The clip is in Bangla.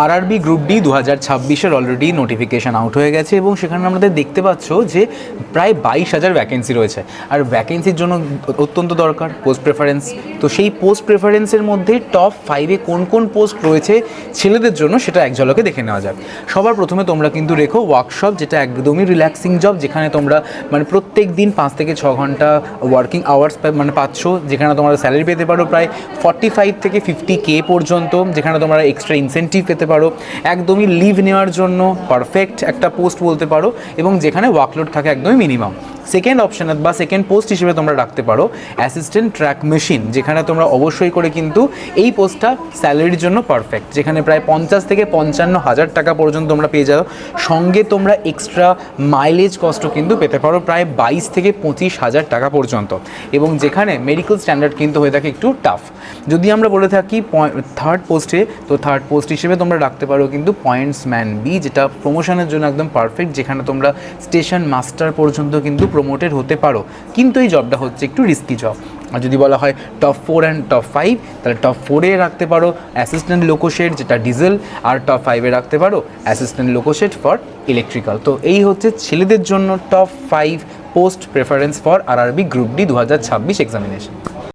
আরআরবি গ্রুপ ডি 2026-এর অলরেডি নোটিফিকেশান আউট হয়ে গেছে এবং সেখানে আমাদের দেখতে পাচ্ছ যে প্রায় 22,000 ভ্যাকেন্সি রয়েছে। আর ভ্যাকেন্সির জন্য অত্যন্ত দরকার পোস্ট প্রেফারেন্স। তো সেই পোস্ট প্রেফারেন্সের মধ্যে টপ 5-এ কোন কোন পোস্ট রয়েছে ছেলেদের জন্য সেটা এক ঝলকে দেখে নেওয়া যাক। সবার প্রথমে তোমরা কিন্তু রেখো ওয়ার্কশপ, যেটা একদমই রিল্যাক্সিং জব, যেখানে তোমরা মানে প্রত্যেক দিন 5 থেকে 6 ঘন্টা ওয়ার্কিং আওয়ার্স মানে পাচ্ছ, যেখানে তোমরা স্যালারি পেতে পারো প্রায় 45 থেকে 50K পর্যন্ত, যেখানে তোমরা এক্সট্রা ইনসেন্টিভ পেতে পারো। একদমই লিভ নেওয়ার জন্য পারফেক্ট একটা পোস্ট বলতে পারো, এবং যেখানে ওয়ার্কলোড থাকে একদমই মিনিমাম। সেকেন্ড অপশন বা সেকেন্ড পোস্ট হিসেবে তোমরা রাখতে পারো অ্যাসিস্ট্যান্ট ট্র্যাক মেশিন, যেখানে তোমরা অবশ্যই করে কিন্তু এই পোস্টটা স্যালারির জন্য পারফেক্ট, যেখানে প্রায় 50 থেকে 55,000 টাকা পর্যন্ত তোমরা পেয়ে যাও। সঙ্গে তোমরা এক্সট্রা মাইলেজ কস্টও কিন্তু পেতে পারো প্রায় 22 থেকে 25,000 টাকা পর্যন্ত, এবং যেখানে মেডিকেল স্ট্যান্ডার্ড কিন্তু হয়ে থাকে একটু টাফ। যদি আমরা বলে থাকি থার্ড পোস্টে, তো থার্ড পোস্ট হিসেবে তোমরা রাখতে পারো কিন্তু পয়েন্টসম্যান বি, যেটা প্রমোশনের জন্য একদম পারফেক্ট, যেখানে তোমরা স্টেশন মাস্টার পর্যন্ত কিন্তু প্রমোটেড হতে পারো। কিন্তু এই জবটা হচ্ছে একটু রিস্কি জব। আর যদি বলা হয় টপ 4 অ্যান্ড টপ 5, তাহলে টপ 4-এ রাখতে পারো অ্যাসিস্ট্যান্ট লোকোশেড, যেটা ডিজেল, আর টপ 5-এ রাখতে পারো অ্যাসিস্ট্যান্ট লোকোশেড ফর ইলেকট্রিক্যাল। তো এই হচ্ছে ছেলেদের জন্য top 5 post preference for RRB group D 2026 examination.